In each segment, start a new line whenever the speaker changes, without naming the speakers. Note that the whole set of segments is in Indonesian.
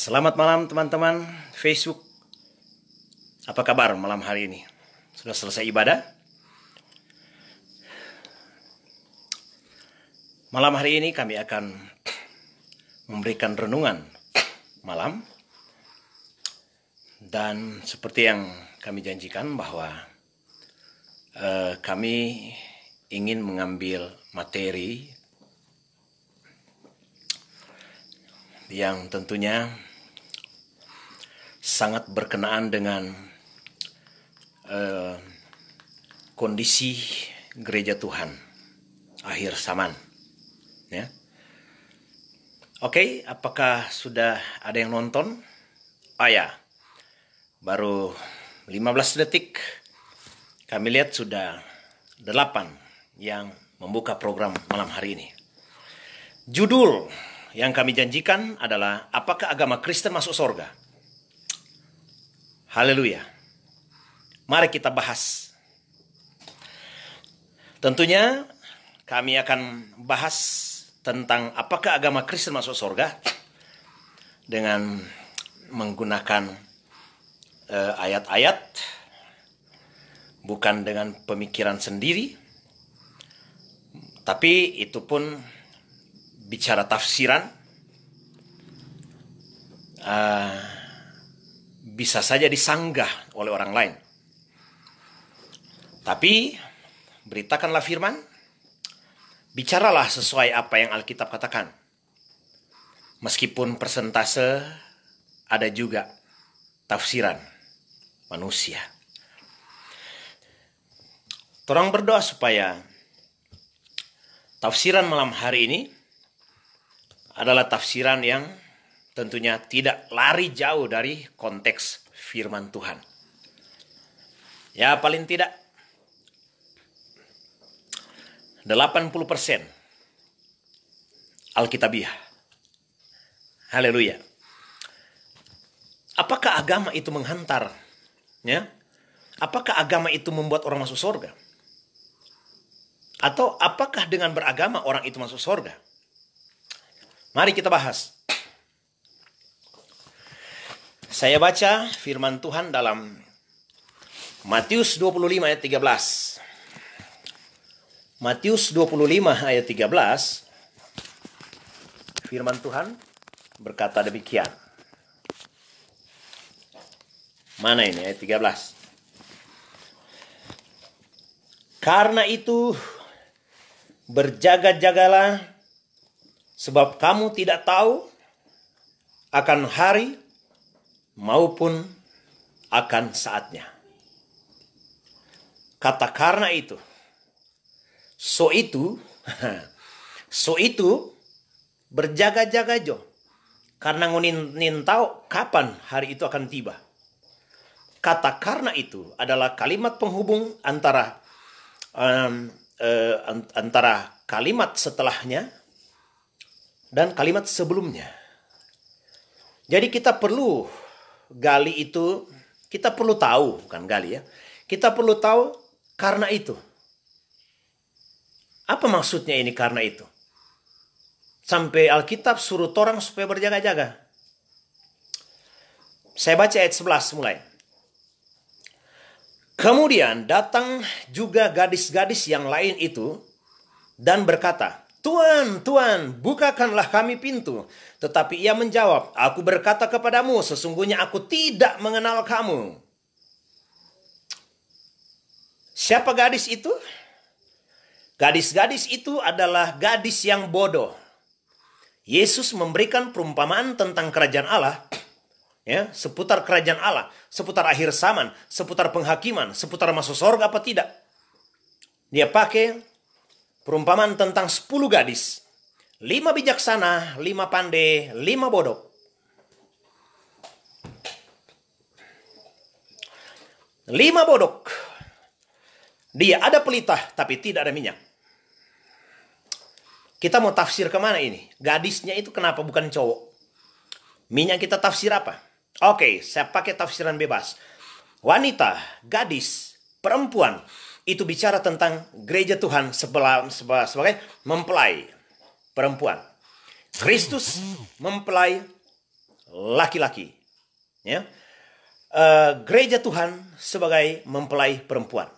Selamat malam teman-teman Facebook. Apa kabar malam hari ini? Sudah selesai ibadah? Malam hari ini kami akan memberikan renungan malam. Dan seperti yang kami janjikan bahwa kami ingin mengambil materi yang tentunya sangat berkenaan dengan kondisi gereja Tuhan akhir zaman. Ya. Oke, apakah sudah ada yang nonton? Oh ya, baru 15 detik kami lihat sudah 8 yang membuka program malam hari ini. Judul yang kami janjikan adalah apakah agama Kristen masuk surga? Haleluya. Mari kita bahas. Tentunya kami akan bahas tentang apakah agama Kristen masuk surga dengan menggunakan ayat-ayat, bukan dengan pemikiran sendiri, tapi itu pun bicara tafsiran. Bisa saja disanggah oleh orang lain. Tapi beritakanlah firman, bicaralah sesuai apa yang Alkitab katakan. Meskipun persentase ada juga tafsiran manusia. Torang berdoa supaya tafsiran malam hari ini adalah tafsiran yang tentunya tidak lari jauh dari konteks firman Tuhan. Ya, paling tidak 80% Alkitabiah. Haleluya. Apakah agama itu menghantar? Ya? Apakah agama itu membuat orang masuk surga? Atau apakah dengan beragama orang itu masuk surga? Mari kita bahas. Saya baca firman Tuhan dalam Matius 25 ayat 13. Matius 25 ayat 13. Firman Tuhan berkata demikian. Mana ini ayat 13? Karena itu berjaga-jagalah, sebab kamu tidak tahu akan hari maupun akan saatnya. Kata karena itu. So itu berjaga-jaga jo. Karena ngunin tahu kapan hari itu akan tiba. Kata karena itu adalah kalimat penghubung antara kalimat setelahnya dan kalimat sebelumnya. Jadi kita perlu gali itu, kita perlu tahu, bukan gali ya. Kita perlu tahu karena itu. Apa maksudnya ini karena itu? Sampai Alkitab suruh orang supaya berjaga-jaga. Saya baca ayat 11 mulai. Kemudian datang juga gadis-gadis yang lain itu dan berkata, Tuan, Tuan, bukakanlah kami pintu. Tetapi ia menjawab, aku berkata kepadamu, sesungguhnya aku tidak mengenal kamu. Siapa gadis itu? Gadis-gadis itu adalah gadis yang bodoh. Yesus memberikan perumpamaan tentang kerajaan Allah, ya, seputar kerajaan Allah, seputar akhir zaman, seputar penghakiman, seputar masuk surga apa tidak. Dia pakai perumpamaan tentang 10 gadis. 5 bijaksana, 5 pandai, 5 bodoh. 5 bodoh. Dia ada pelita tapi tidak ada minyak. Kita mau tafsir kemana ini? Gadisnya itu kenapa bukan cowok? Minyak kita tafsir apa? Oke, saya pakai tafsiran bebas. Wanita, gadis, perempuan. Itu bicara tentang gereja Tuhan sebagai mempelai perempuan. Kristus mempelai laki-laki. Ya. Gereja Tuhan sebagai mempelai perempuan.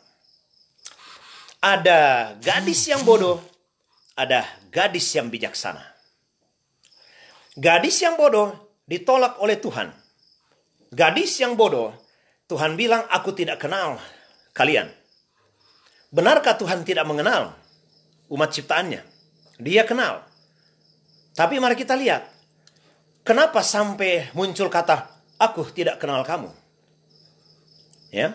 Ada gadis yang bodoh, ada gadis yang bijaksana. Gadis yang bodoh ditolak oleh Tuhan. Gadis yang bodoh, Tuhan bilang, aku tidak kenal kalian. Benarkah Tuhan tidak mengenal umat ciptaannya? Dia kenal. Tapi mari kita lihat, kenapa sampai muncul kata, aku tidak kenal kamu? Ya,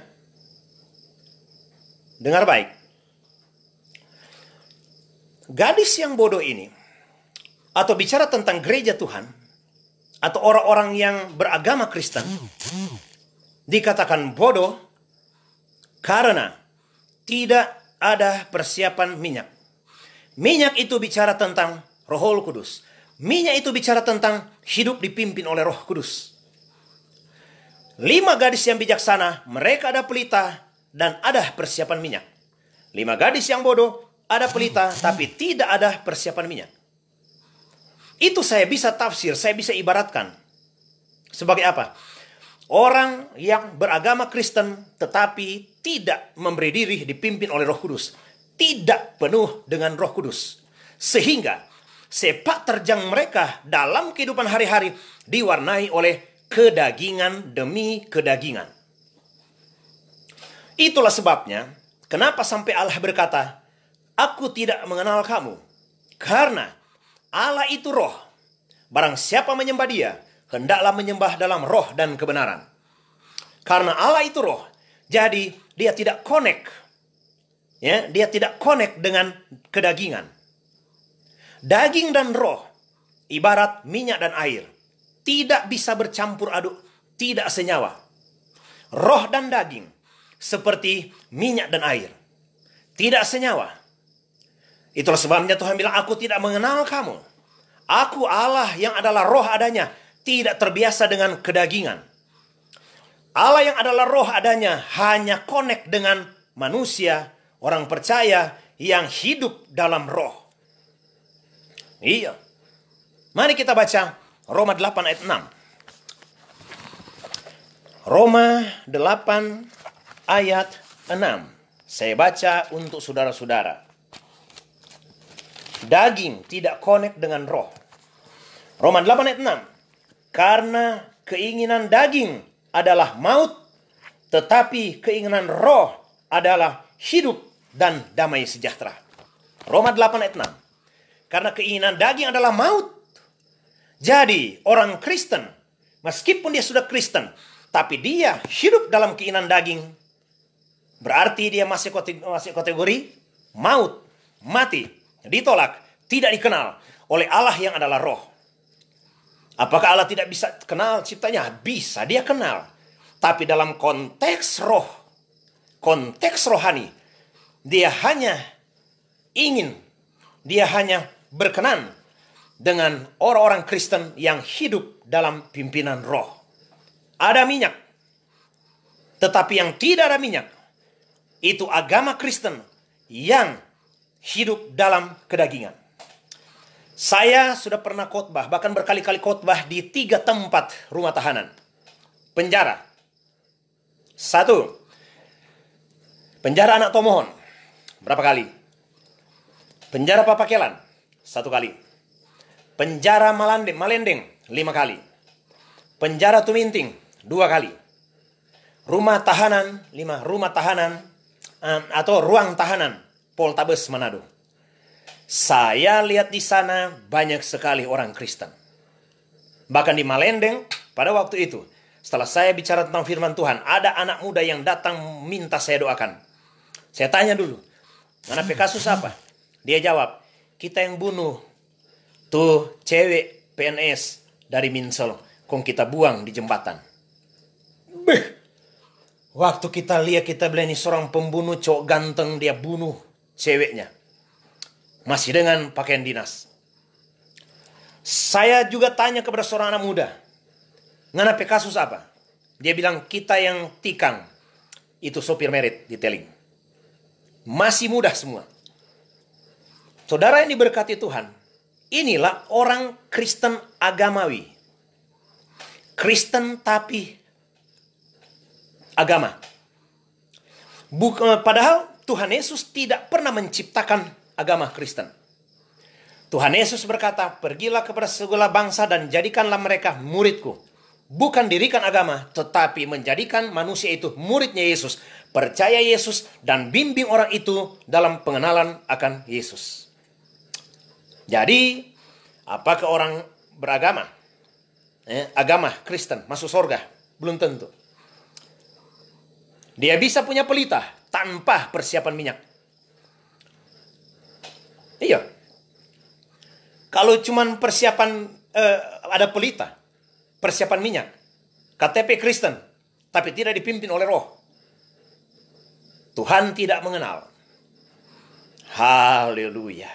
dengar baik. Gadis yang bodoh ini, atau bicara tentang gereja Tuhan, atau orang-orang yang beragama Kristen, dikatakan bodoh karena tidak ada persiapan minyak. Minyak itu bicara tentang Roh Kudus. Minyak itu bicara tentang hidup dipimpin oleh Roh Kudus. 5 gadis yang bijaksana, mereka ada pelita dan ada persiapan minyak. 5 gadis yang bodoh, ada pelita tapi tidak ada persiapan minyak. Itu saya bisa tafsir, saya bisa ibaratkan sebagai apa? Orang yang beragama Kristen tetapi tidak memberi diri dipimpin oleh Roh Kudus. Tidak penuh dengan Roh Kudus. Sehingga sepak terjang mereka dalam kehidupan hari-hari diwarnai oleh kedagingan demi kedagingan. Itulah sebabnya kenapa sampai Allah berkata, aku tidak mengenal kamu. Karena Allah itu roh. Barang siapa menyembah dia, hendaklah menyembah dalam roh dan kebenaran. Karena Allah itu roh, jadi dia tidak connect. Ya, dia tidak connect dengan kedagingan. Daging dan roh, ibarat minyak dan air. Tidak bisa bercampur aduk, tidak senyawa. Roh dan daging, seperti minyak dan air. Tidak senyawa. Itulah sebabnya Tuhan bilang, aku tidak mengenal kamu. Aku Allah yang adalah roh adanya, tidak terbiasa dengan kedagingan. Allah yang adalah roh adanya hanya connect dengan manusia, orang percaya yang hidup dalam roh. Iya. Mari kita baca Roma 8 ayat 6. Roma 8 ayat 6. Saya baca untuk saudara-saudara. Daging tidak connect dengan roh. Roma 8 ayat 6. Karena keinginan daging adalah maut, tetapi keinginan roh adalah hidup dan damai sejahtera. Roma 8 ayat 6. Karena keinginan daging adalah maut. Jadi orang Kristen, meskipun dia sudah Kristen, tapi dia hidup dalam keinginan daging, berarti dia masih kategori maut, mati, ditolak, tidak dikenal oleh Allah yang adalah roh. Apakah Allah tidak bisa kenal ciptanya? Bisa, dia kenal. Tapi dalam konteks roh, konteks rohani, dia hanya berkenan dengan orang-orang Kristen yang hidup dalam pimpinan roh. Ada minyak, tetapi yang tidak ada minyak, itu agama Kristen yang hidup dalam kedagingan. Saya sudah pernah khotbah, bahkan berkali-kali khotbah di 3 tempat rumah tahanan. Penjara. 1. Penjara Anak Tomohon. Berapa kali? Penjara Papakelan. 1 kali. Penjara Malendeng. 5 kali. Penjara Tuminting. 2 kali. Rumah tahanan. 5. Rumah tahanan atau ruang tahanan Poltabes Manado. Saya lihat di sana banyak sekali orang Kristen. Bahkan di Malendeng, pada waktu itu, setelah saya bicara tentang firman Tuhan, ada anak muda yang datang minta saya doakan. Saya tanya dulu, kenapa kasus apa? Dia jawab, kita yang bunuh tuh cewek PNS dari Minsel, kong kita buang di jembatan. Beh, waktu kita lihat, kita bilang ini seorang pembunuh cowok ganteng, dia bunuh ceweknya. Masih dengan pakaian dinas. Saya juga tanya kepada seorang anak muda, nganape kasus apa? Dia bilang, kita yang tikang itu sopir merit di Teling. Masih muda semua. Saudara yang diberkati Tuhan, inilah orang Kristen agamawi. Kristen tapi agama. Padahal Tuhan Yesus tidak pernah menciptakan agama Kristen. Tuhan Yesus berkata, pergilah kepada segala bangsa dan jadikanlah mereka muridku. Bukan dirikan agama, tetapi menjadikan manusia itu muridnya Yesus. Percaya Yesus dan bimbing orang itu dalam pengenalan akan Yesus. Jadi, apakah orang beragama, agama Kristen masuk surga? Belum tentu. Dia bisa punya pelita tanpa persiapan minyak. Iya. Kalau cuman persiapan ada pelita, persiapan minyak, KTP Kristen, tapi tidak dipimpin oleh Roh, Tuhan tidak mengenal. Haleluya.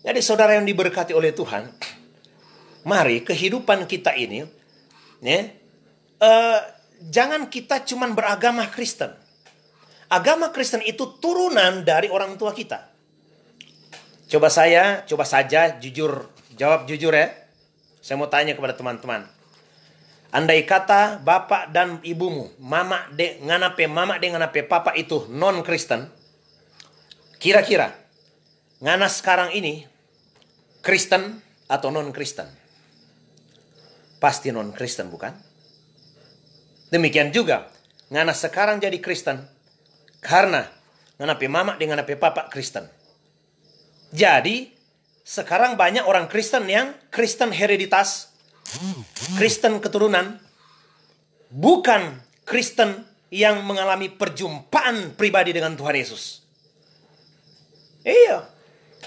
Jadi saudara yang diberkati oleh Tuhan, mari kehidupan kita ini, jangan kita cuman beragama Kristen. Agama Kristen itu turunan dari orang tua kita. Coba saja jawab jujur ya. Saya mau tanya kepada teman-teman. Andai kata bapak dan ibumu, mama de nganape papa itu non-Kristen, kira-kira ngana sekarang ini Kristen atau non-Kristen? Pasti non-Kristen, bukan? Demikian juga ngana sekarang jadi Kristen karena nganape mama de nganape papa Kristen. Jadi, sekarang banyak orang Kristen yang Kristen hereditas, Kristen keturunan, bukan Kristen yang mengalami perjumpaan pribadi dengan Tuhan Yesus. Iya,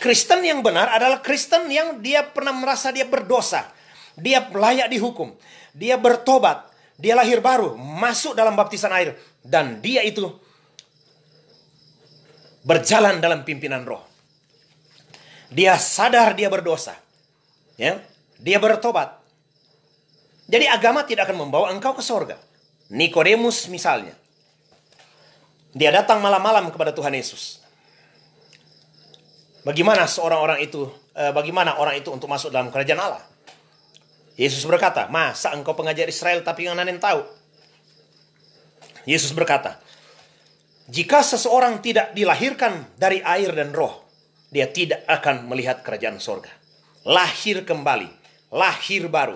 Kristen yang benar adalah Kristen yang dia pernah merasa dia berdosa, dia layak dihukum, dia bertobat, dia lahir baru, masuk dalam baptisan air, dan dia itu berjalan dalam pimpinan Roh. Dia sadar dia berdosa. Ya, dia bertobat. Jadi agama tidak akan membawa engkau ke surga. Nikodemus misalnya. Dia datang malam-malam kepada Tuhan Yesus. Bagaimana orang itu untuk masuk dalam kerajaan Allah? Yesus berkata, masa engkau pengajar Israel tapi ngananin tahu? Yesus berkata, jika seseorang tidak dilahirkan dari air dan roh, dia tidak akan melihat kerajaan surga. Lahir kembali. Lahir baru.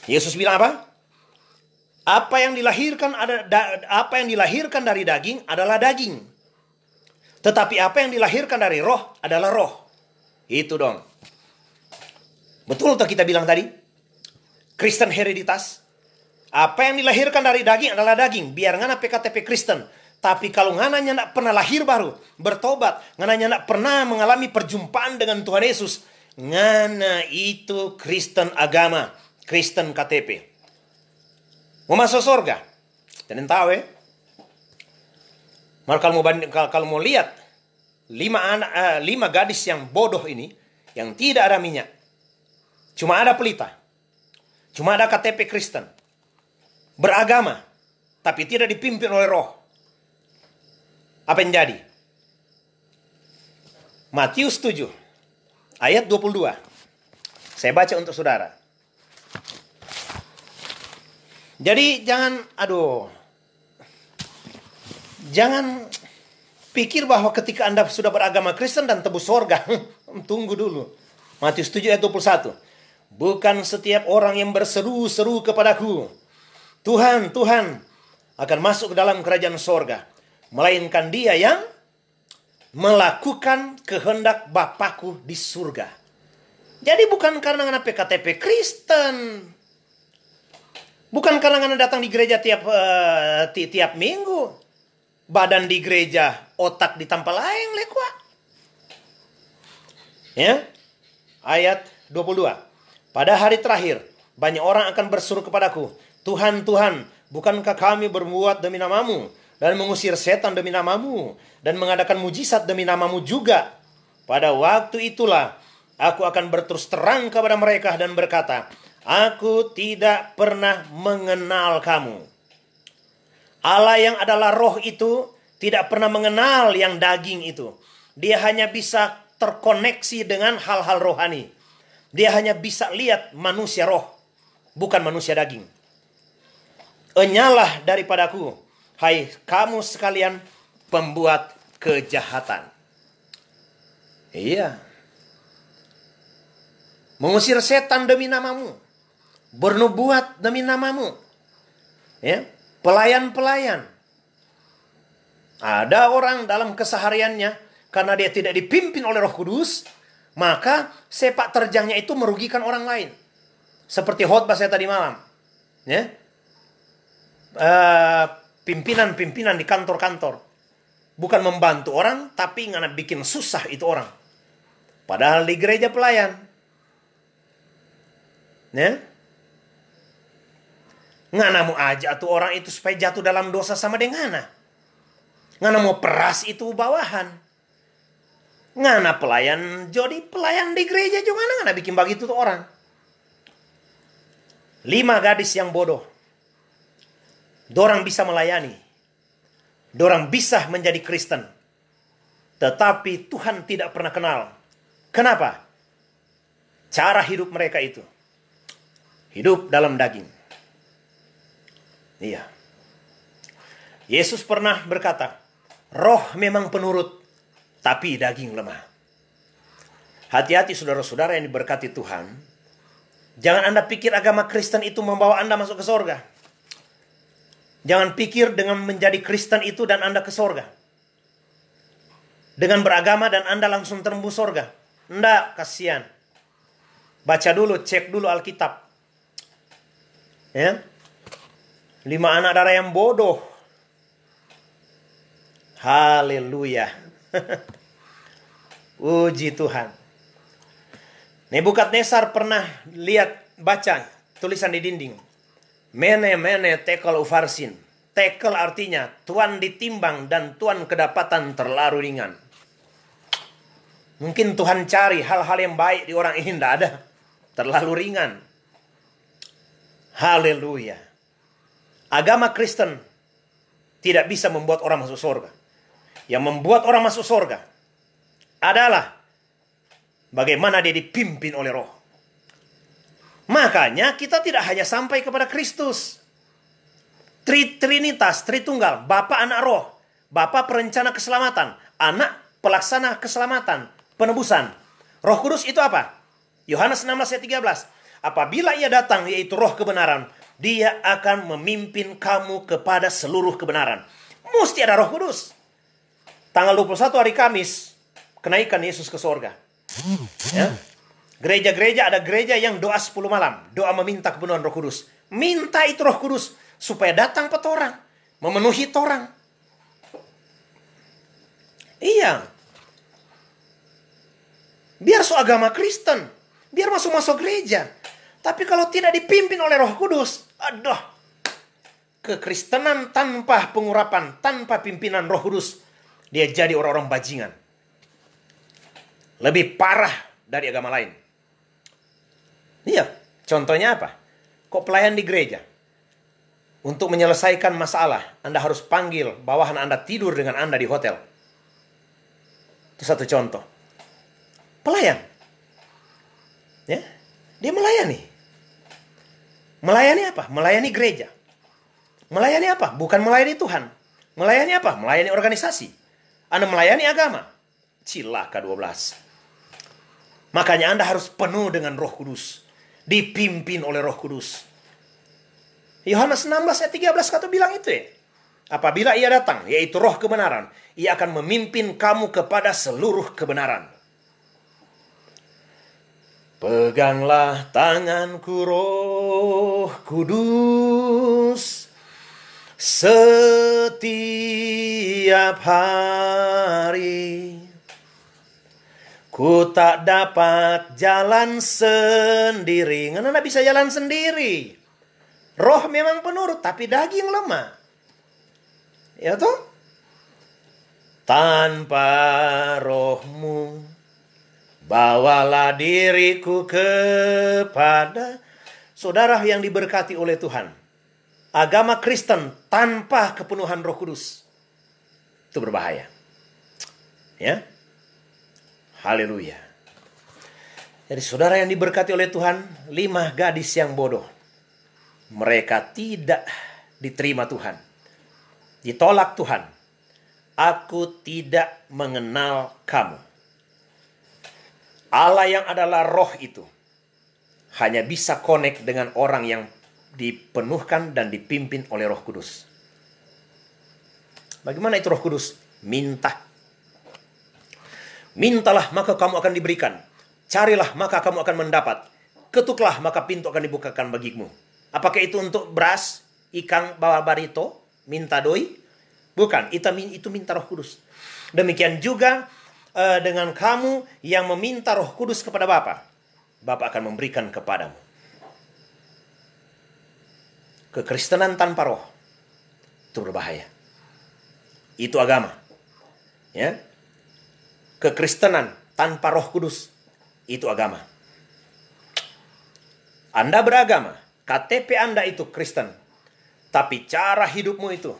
Yesus bilang apa? Apa yang dilahirkan dari daging adalah daging. Tetapi apa yang dilahirkan dari roh adalah roh. Itu dong. Betul tak kita bilang tadi? Kristen hereditas. Apa yang dilahirkan dari daging adalah daging. Biar ngana PKTP Kristen. Tapi kalau ngananya tidak pernah lahir baru, bertobat, ngananya tidak pernah mengalami perjumpaan dengan Tuhan Yesus, ngana itu Kristen agama, Kristen KTP. Mau masuk surga? Jangan tahu ya. Maka kalau mau lihat 5 gadis yang bodoh ini, yang tidak ada minyak, cuma ada pelita, cuma ada KTP Kristen, beragama, tapi tidak dipimpin oleh Roh. Apa yang jadi? Matius 7 ayat 22. Saya baca untuk saudara. Jadi jangan pikir bahwa ketika Anda sudah beragama Kristen dan tebus surga. Tunggu dulu. Matius 7 ayat 21. Bukan setiap orang yang berseru-seru kepadaku, Tuhan, Tuhan, akan masuk ke dalam kerajaan surga, melainkan dia yang melakukan kehendak Bapakku di surga. Jadi bukan karena ngana PKTP Kristen, bukan karena ngana datang di gereja tiap minggu, badan di gereja, otak ditampal lain lekwa. Ya, ayat 22. Pada hari terakhir, banyak orang akan berseru kepadaku, Tuhan, Tuhan, bukankah kami berbuat demi namamu, dan mengusir setan demi namamu, dan mengadakan mujizat demi namamu juga? Pada waktu itulah aku akan berterus terang kepada mereka dan berkata, aku tidak pernah mengenal kamu. Allah yang adalah roh itu tidak pernah mengenal yang daging itu. Dia hanya bisa terkoneksi dengan hal-hal rohani. Dia hanya bisa lihat manusia roh. bukan manusia daging. Enyalah daripadaku, hai kamu sekalian pembuat kejahatan. Iya. Mengusir setan demi namamu. Bernubuat demi namamu. Ya, pelayan-pelayan. Ada orang dalam kesehariannya, karena dia tidak dipimpin oleh Roh Kudus, maka sepak terjangnya itu merugikan orang lain. Seperti khotbah saya tadi malam. Ya. Pimpinan-pimpinan di kantor-kantor. Bukan membantu orang, tapi ngana bikin susah itu orang. Padahal di gereja pelayan. Ya. Ngana mau aja tuh orang itu supaya jatuh dalam dosa sama dengan ngana. Ngana mau peras itu bawahan. Ngana pelayan, jadi pelayan di gereja juga ngana bikin begitu tuh orang. 5 gadis yang bodoh. Dorang bisa melayani. Dorang bisa menjadi Kristen. Tetapi Tuhan tidak pernah kenal. Kenapa? Cara hidup mereka itu. Hidup dalam daging. Iya. Yesus pernah berkata, roh memang penurut, tapi daging lemah. Hati-hati saudara-saudara yang diberkati Tuhan. Jangan Anda pikir agama Kristen itu membawa Anda masuk ke sorga. Jangan pikir dengan menjadi Kristen itu dan Anda ke sorga. Dengan beragama dan Anda langsung tembus sorga. Enggak, kasihan. Baca dulu, cek dulu Alkitab. Ya. 5 anak darah yang bodoh. Haleluya. Puji Tuhan. Nebukadnezar pernah baca tulisan di dinding. Mene mene tekel ufarsin. Tekel artinya Tuhan ditimbang dan Tuhan kedapatan terlalu ringan. Mungkin Tuhan cari hal-hal yang baik di orang ini, tidak ada. Terlalu ringan. Haleluya. Agama Kristen tidak bisa membuat orang masuk surga. Yang membuat orang masuk surga adalah bagaimana dia dipimpin oleh Roh. Makanya kita tidak hanya sampai kepada Kristus. Trinitas, Tritunggal, Bapa, Anak, Roh. Bapa perencana keselamatan, Anak pelaksana keselamatan, penebusan. Roh Kudus itu apa? Yohanes 16 ayat 13. Apabila ia datang, yaitu Roh kebenaran, dia akan memimpin kamu kepada seluruh kebenaran. Mesti ada Roh Kudus. Tanggal 21 hari Kamis, kenaikan Yesus ke sorga. Ya. Gereja-gereja, ada gereja yang doa 10 malam. Doa meminta kepenuhan Roh Kudus. Minta itu Roh Kudus supaya datang ke orang, memenuhi orang. Iya. Biar so agama Kristen, biar masuk-masuk gereja. Tapi kalau tidak dipimpin oleh Roh Kudus, aduh. Kekristenan tanpa pengurapan, tanpa pimpinan Roh Kudus, dia jadi orang-orang bajingan. Lebih parah dari agama lain. Iya, contohnya apa? Kok pelayan di gereja? Untuk menyelesaikan masalah, Anda harus panggil bawahan Anda tidur dengan Anda di hotel. Itu satu contoh. Pelayan. Ya, dia melayani. Melayani apa? Melayani gereja. Melayani apa? Bukan melayani Tuhan. Melayani apa? Melayani organisasi. Anda melayani agama. Cilaka 12. Makanya Anda harus penuh dengan Roh Kudus. Dipimpin oleh Roh Kudus. Yohanes 16 ayat 13 kata bilang itu ya. Apabila ia datang, yaitu Roh kebenaran, ia akan memimpin kamu kepada seluruh kebenaran. Peganglah tanganku Roh Kudus setiap hari. Ku tak dapat jalan sendiri. Nggak bisa jalan sendiri. Roh memang penurut, tapi daging lemah. Ya toh? Tanpa rohmu, bawalah diriku kepada. Saudara yang diberkati oleh Tuhan. Agama Kristen tanpa kepenuhan Roh Kudus, itu berbahaya. Ya. Haleluya. Jadi saudara yang diberkati oleh Tuhan, 5 gadis yang bodoh. mereka tidak diterima Tuhan. Ditolak Tuhan. Aku tidak mengenal kamu. Allah yang adalah roh itu hanya bisa connect dengan orang yang dipenuhkan dan dipimpin oleh Roh Kudus. Bagaimana itu Roh Kudus? Minta. Mintalah maka kamu akan diberikan. Carilah maka kamu akan mendapat. Ketuklah maka pintu akan dibukakan bagimu. Apakah itu untuk beras, ikan, bawa barito, minta doi? Bukan, itu minta Roh Kudus. Demikian juga dengan kamu yang meminta Roh Kudus kepada Bapa. Bapa akan memberikan kepadamu. Kekristenan tanpa roh itu berbahaya. Itu agama. Ya. Kekristenan tanpa Roh Kudus itu agama. Anda beragama, KTP Anda itu Kristen. Tapi cara hidupmu itu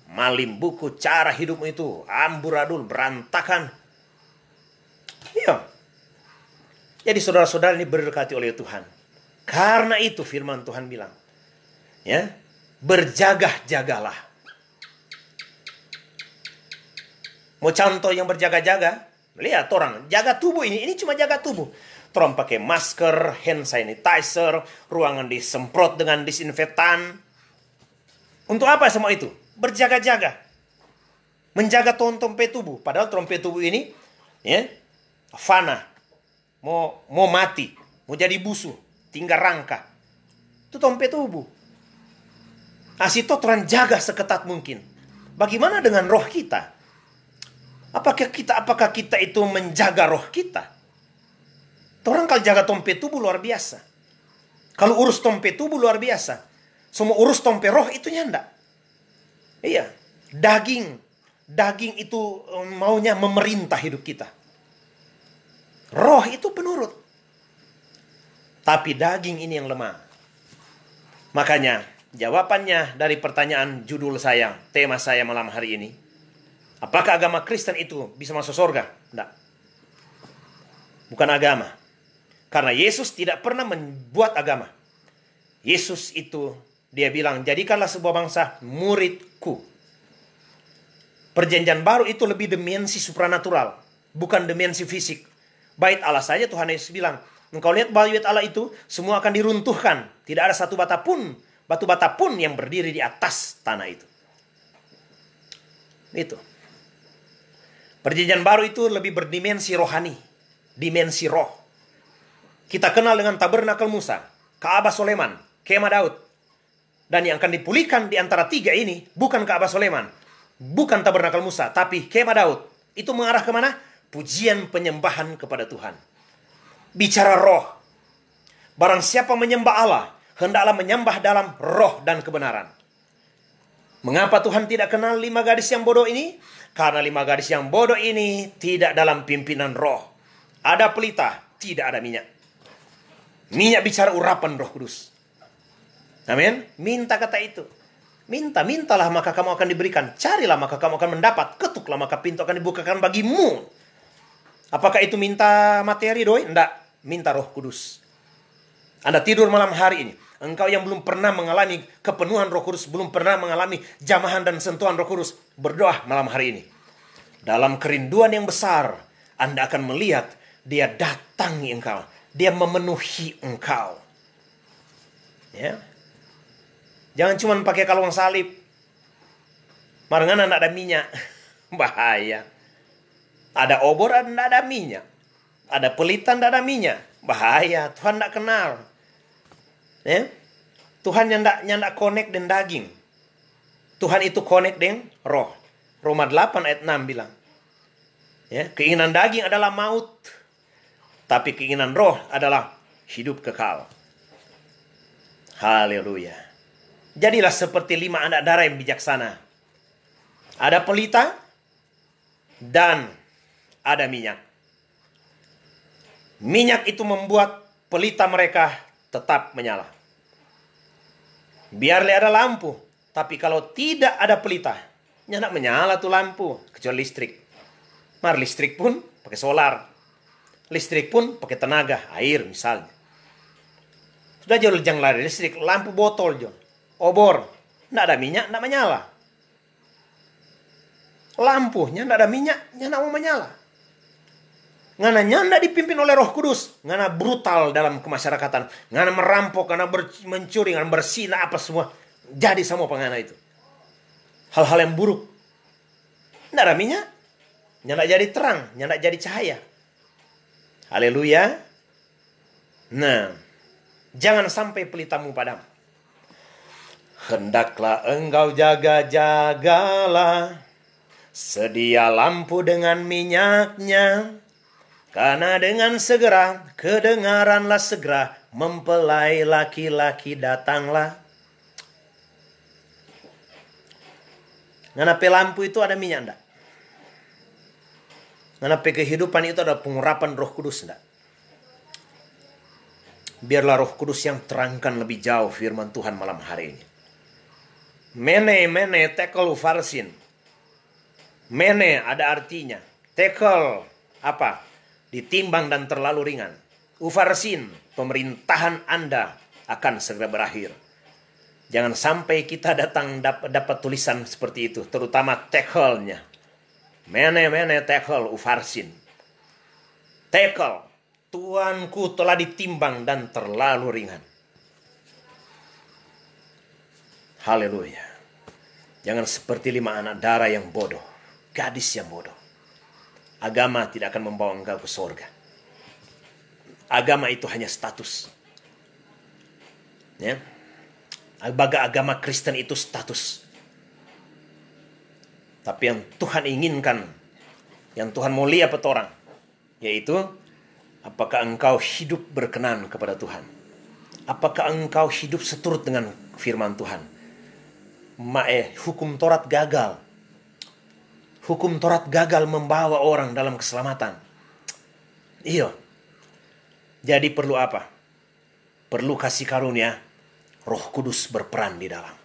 malim buku, cara hidupmu itu amburadul, berantakan. Iya. Jadi saudara-saudara ini berkati oleh Tuhan. Karena itu firman Tuhan bilang, ya, berjaga-jagalah. Mau contoh yang berjaga-jaga? Lihat orang, jaga tubuh ini cuma jaga tubuh. Orang pakai masker, hand sanitizer, ruangan disemprot dengan disinfektan. Untuk apa semua itu? Berjaga-jaga. Menjaga tompe tubuh. Padahal tompe tubuh ini, ya, fana. Mau mati, mau jadi busu, tinggal rangka. Itu tompe tubuh. Asito Tuhan jaga seketat mungkin. Bagaimana dengan roh kita? Apakah kita itu menjaga roh kita? Orang kalau jaga tompe tubuh luar biasa. Kalau urus tompe tubuh luar biasa. Semua urus tompe roh itu nyanda. Iya, daging itu maunya memerintah hidup kita. Roh itu penurut. Tapi daging ini yang lemah. Makanya jawabannya dari pertanyaan judul saya, tema saya malam hari ini. Apakah agama Kristen itu bisa masuk surga? Tidak. Bukan agama. Karena Yesus tidak pernah membuat agama. Yesus itu, dia bilang, jadikanlah sebuah bangsa muridku. Perjanjian baru itu lebih dimensi supranatural. Bukan dimensi fisik. Bait Allah saja Tuhan Yesus bilang, engkau lihat bait Allah itu, semua akan diruntuhkan. Tidak ada satu batu bata pun yang berdiri di atas tanah itu. Itu. Perjanjian baru itu lebih berdimensi rohani. Dimensi roh. Kita kenal dengan tabernakel Musa, Ka'bah Soleman, Kemah Daud. Dan yang akan dipulihkan di antara tiga ini, bukan Ka'bah Soleman, bukan tabernakel Musa, tapi Kemah Daud. Itu mengarah kemana? Pujian penyembahan kepada Tuhan. Bicara roh. Barang siapa menyembah Allah, hendaklah menyembah dalam roh dan kebenaran. Mengapa Tuhan tidak kenal 5 gadis yang bodoh ini? Karena 5 gadis yang bodoh ini tidak dalam pimpinan roh. Ada pelita, tidak ada minyak. Minyak bicara urapan Roh Kudus. Amin. Minta kata itu. Mintalah maka kamu akan diberikan. Carilah maka kamu akan mendapat. Ketuklah maka pintu akan dibukakan bagimu. Apakah itu minta materi doi? Enggak, minta Roh Kudus. Anda tidur malam hari ini, engkau yang belum pernah mengalami kepenuhan Roh Kudus, belum pernah mengalami jamahan dan sentuhan Roh Kudus, berdoa malam hari ini. Dalam kerinduan yang besar, Anda akan melihat dia datangi engkau, dia memenuhi engkau. Ya. Jangan cuma pakai kalung salib. Marengan anda ada minyak. Bahaya. Ada obor, anda ada minyak. Ada pelita, anda ada minyak. Bahaya. Tuhan tidak kenal. Ya? Tuhan yang connect dengan daging. Tuhan itu connect dengan roh. Roma 8 ayat 6 bilang. Ya? Keinginan daging adalah maut. Tapi keinginan roh adalah hidup kekal. Haleluya. Jadilah seperti 5 anak darah yang bijaksana. Ada pelita dan ada minyak. Minyak itu membuat pelita mereka tetap menyala. Biarlah ada lampu, tapi kalau tidak ada pelita, tidak menyala tuh lampu, kecuali listrik. Mar listrik pun pakai solar. Listrik pun pakai tenaga air misalnya. Sudah jual jang lari listrik, lampu botol jual. Obor, nggak ada minyak, nggak menyala. Lampunya nggak ada minyaknya, nggak mau menyala. Ngana nggak dipimpin oleh Roh Kudus, ngana brutal dalam kemasyarakatan, ngana merampok, ngana mencuri, ngana bersina apa semua. Jadi semua pengana itu. Hal-hal yang buruk. Nggak ada minyak, nggak jadi terang, nggak jadi cahaya. Haleluya. Nah, jangan sampai pelitamu padam. Hendaklah engkau jaga-jagalah, sedia lampu dengan minyaknya, karena dengan segera kedengaranlah segera mempelai laki-laki datanglah. Nganape lampu itu ada minyak enggak? Nganape kehidupan itu ada pengurapan Roh Kudus enggak? Biarlah Roh Kudus yang terangkan lebih jauh firman Tuhan malam hari ini. Mene tekel ufarsin. Mene ada artinya. Tekel apa? Ditimbang dan terlalu ringan. Ufarsin, pemerintahan Anda akan segera berakhir. Jangan sampai kita datang dapat tulisan seperti itu, terutama tekelnya. Mene tekel ufarsin. Tekel, Tuanku telah ditimbang dan terlalu ringan. Haleluya. Jangan seperti 5 anak darah yang bodoh, gadis yang bodoh. Agama tidak akan membawa engkau ke surga. Agama itu hanya status. Ya. Agama Kristen itu status. Tapi yang Tuhan inginkan, yang Tuhan mau lihat orang, yaitu apakah engkau hidup berkenan kepada Tuhan? Apakah engkau hidup seturut dengan firman Tuhan? Hukum Taurat gagal. Hukum Taurat gagal membawa orang dalam keselamatan. Iya. Jadi perlu apa? Perlu kasih karunia, Roh Kudus berperan di dalam.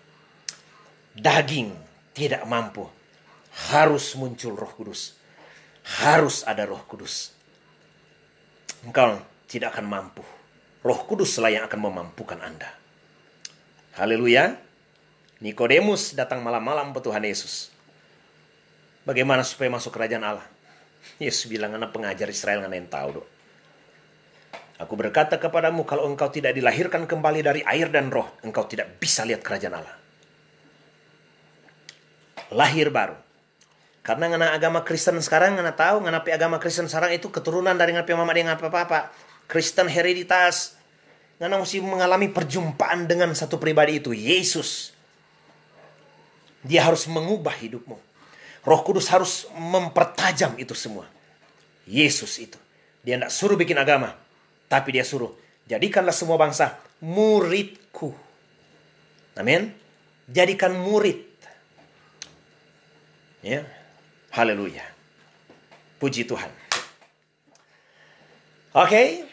Daging tidak mampu. Harus muncul Roh Kudus. Harus ada Roh Kudus. Engkau tidak akan mampu. Roh Kuduslah yang akan memampukan Anda. Haleluya. Nikodemus datang malam-malam ke Tuhan Yesus. Bagaimana supaya masuk kerajaan Allah? Yesus bilang, anak pengajar Israel nggak yang tahu. Aku berkata kepadamu, kalau engkau tidak dilahirkan kembali dari air dan roh, engkau tidak bisa lihat kerajaan Allah. Lahir baru. Karena ngana agama Kristen sekarang, ngana tahu, ngana agama Kristen sekarang itu keturunan dari ngapi mama dia apa-apa. Kristen hereditas. Ngana mesti mengalami perjumpaan dengan satu pribadi itu, Yesus. Dia harus mengubah hidupmu. Roh Kudus harus mempertajam itu semua. Yesus itu. Dia tidak suruh bikin agama. Tapi dia suruh, jadikanlah semua bangsa muridku. Amin. Jadikan murid. Ya. Haleluya. Puji Tuhan. Oke.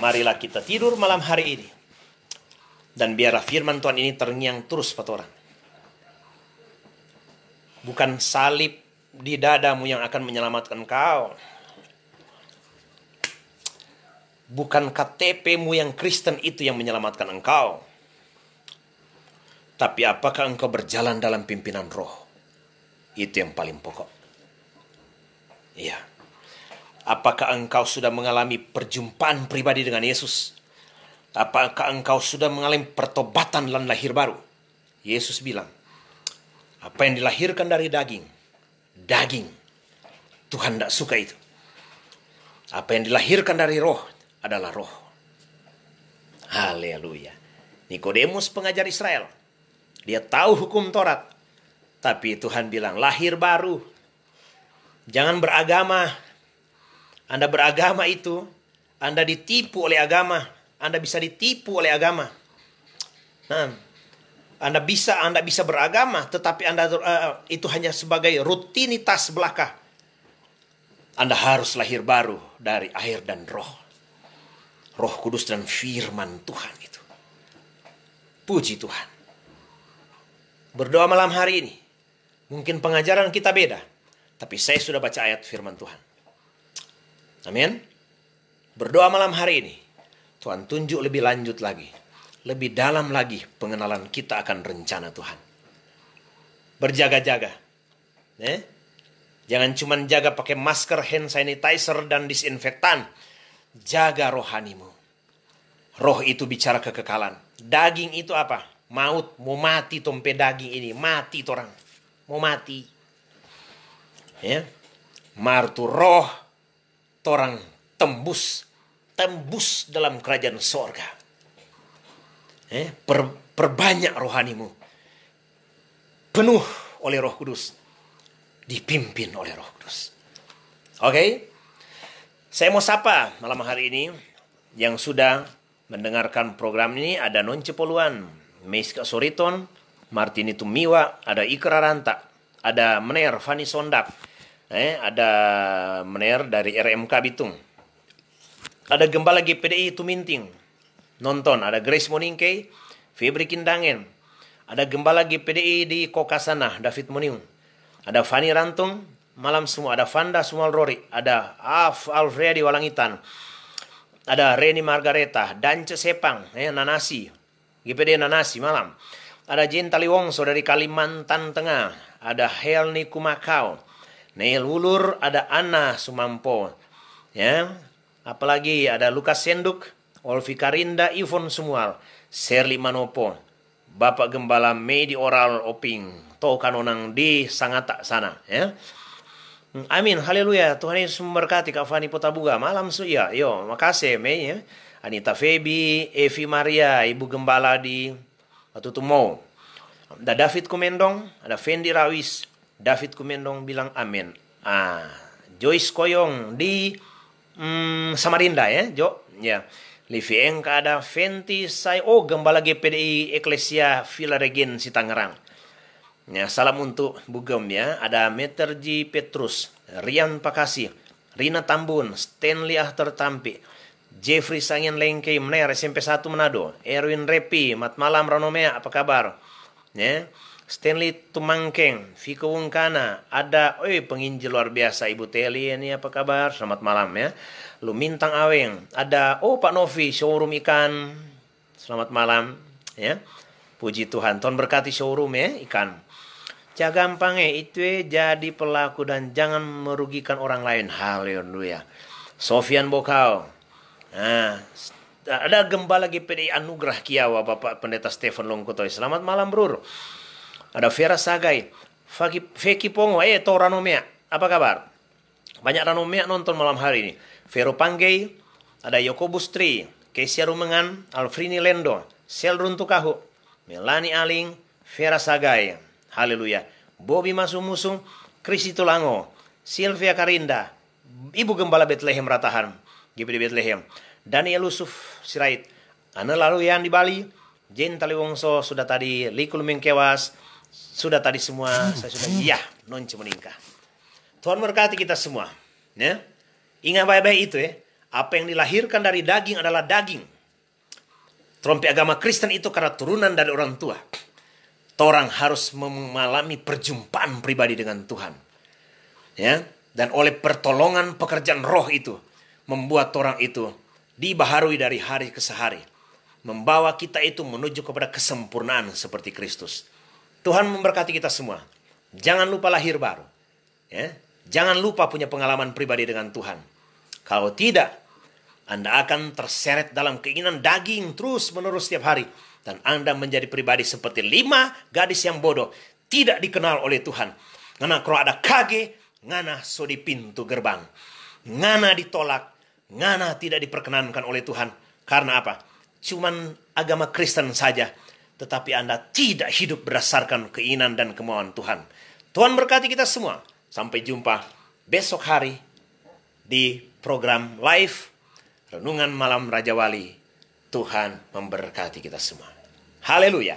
Marilah kita tidur malam hari ini. Dan biarlah firman Tuhan ini terngiang terus pada orang. Bukan salib di dadamu yang akan menyelamatkan kau. Bukan KTP-mu yang Kristen itu yang menyelamatkan engkau. Tapi apakah engkau berjalan dalam pimpinan roh? Itu yang paling pokok. Iya. Apakah engkau sudah mengalami perjumpaan pribadi dengan Yesus? Apakah engkau sudah mengalami pertobatan dan lahir baru? Yesus bilang, apa yang dilahirkan dari daging, daging. Tuhan tidak suka itu. Apa yang dilahirkan dari roh adalah roh. Haleluya. Nikodemus pengajar Israel. Dia tahu hukum Taurat. Tapi Tuhan bilang, lahir baru. Jangan beragama. Anda beragama itu, Anda ditipu oleh agama. Anda bisa ditipu oleh agama. Nah, Anda bisa beragama, tetapi Anda itu hanya sebagai rutinitas belaka. Anda harus lahir baru dari air dan roh. Roh Kudus dan firman Tuhan itu. Puji Tuhan. Berdoa malam hari ini. Mungkin pengajaran kita beda. Tapi saya sudah baca ayat firman Tuhan. Amin. Berdoa malam hari ini. Tuhan tunjuk lebih lanjut lagi, lebih dalam lagi pengenalan kita akan rencana Tuhan. Berjaga-jaga. Jangan cuma jaga pakai masker, hand sanitizer, dan disinfektan. Jaga rohanimu. Roh itu bicara kekekalan. Daging itu apa? Maut. Mau mati tompe daging ini. Mati orang. Mau mati. Ya. Martu roh. Torang tembus dalam kerajaan sorga. Perbanyak rohanimu. Penuh oleh Roh Kudus. Dipimpin oleh Roh Kudus. Oke? Saya mau sapa malam hari ini yang sudah mendengarkan program ini. Ada Non Cepoluan, Meiska Soriton, Martini Tumiwa, ada Ikra Ranta, ada Mener Fani Sondak, ada Mener dari RMK Bitung, ada Gembala GPDI Tuminting nonton, ada Grace Moningke, Febri Kindangen, ada Gembala GPDI di Kokasana, David Moniung, ada Fani Rantung, malam semua, ada Vanda Sumalrori, ada Alfredi Walangitan, ada Reni Margareta, Dance Sepang, Nanasi, GPD Nanasi malam. Ada Jentali Wongso dari Kalimantan Tengah, ada Helni Kumakau, Neil Wulur, ada Anna Sumampo, ya. Apalagi ada Lukas Senduk, Olvi Karinda, Ivon Sumual, Serli Manopo, Bapak Gembala Medi Oral Oping, Tau Kanonang di Sangata sana, ya. Amin, haleluya. Tuhan Yesus memberkati Kak Fani Potabuga. Malam suya, yo, makasih Mei, ya. Anita Febi, Evi Maria, Ibu Gembala di Tutumo. Ada David Kumendong, ada Fendi Rawis. David Kumendong bilang amin. Joyce Koyong di Samarinda, ya, Jo, ya. Livi Engka ada Fenti Sai, Gembala GPDI Eklesia Villa Regensi Tangerang. Ya, salam untuk Bugem, ya. Ada Meterji Petrus, Rian Pakasi, Rina Tambun, Stanley Ahter Tampi, Jeffrey Sangin Lengke, Mener SMP 1 Manado, Erwin Repi, Mat Malam Ranomea, apa kabar? Ya. Stanley Tumangkeng, Viko Wungkana, ada penginjil luar biasa Ibu Teli ini, apa kabar? Selamat malam, ya. Lumintang Aweng, ada Pak Novi, showroom ikan. Selamat malam, ya. Puji Tuhan, Tuhan berkati showroom, ya, ikan. Gampang itu jadi pelaku dan jangan merugikan orang lain. Haleluya. Sofian Bokau. Ada Gembala GPDI Anugerah Kiawa, Bapak Pendeta Stephen Longkotoy. Selamat malam, Bro. Ada Vera Sagai, Feki Pongo, to Ranomea. Apa kabar? Banyak Ranomea nonton malam hari ini. Vero Panggei, ada Yoko Bustri, Kesia Rumengan, Alfrini Lendo, Sel Runtukahu, Melani Aling, Vera Sagai. Haleluya. Bobby Masumusu, Krisi Tulango, Sylvia Karinda, Ibu Gembala Bethlehem Ratahan, GPD Bethlehem, Daniel Yusuf Sirait, Ana Laluyan di Bali, Jen Taliwongso sudah tadi, Likul Mengkewas, sudah tadi semua, saya sudah Non Cemeningkah. Tuhan berkati kita semua, ya. Ingat baik-baik itu, ya. Apa yang dilahirkan dari daging adalah daging. Trompet agama Kristen itu karena turunan dari orang tua. Orang harus mengalami perjumpaan pribadi dengan Tuhan, ya. Dan oleh pertolongan pekerjaan roh itu membuat orang itu dibaharui dari hari ke hari, membawa kita itu menuju kepada kesempurnaan seperti Kristus. Tuhan memberkati kita semua. Jangan lupa lahir baru, ya. Jangan lupa punya pengalaman pribadi dengan Tuhan. Kalau tidak, Anda akan terseret dalam keinginan daging terus menerus setiap hari. Dan Anda menjadi pribadi seperti 5 gadis yang bodoh. Tidak dikenal oleh Tuhan. Ngana kalau ada kage, ngana so di pintu gerbang. Ngana ditolak, ngana tidak diperkenankan oleh Tuhan. Karena apa? Cuman agama Kristen saja. Tetapi Anda tidak hidup berdasarkan keinginan dan kemauan Tuhan. Tuhan berkati kita semua. Sampai jumpa besok hari di program live Renungan Malam Raja Wali. Tuhan memberkati kita semua. Haleluya.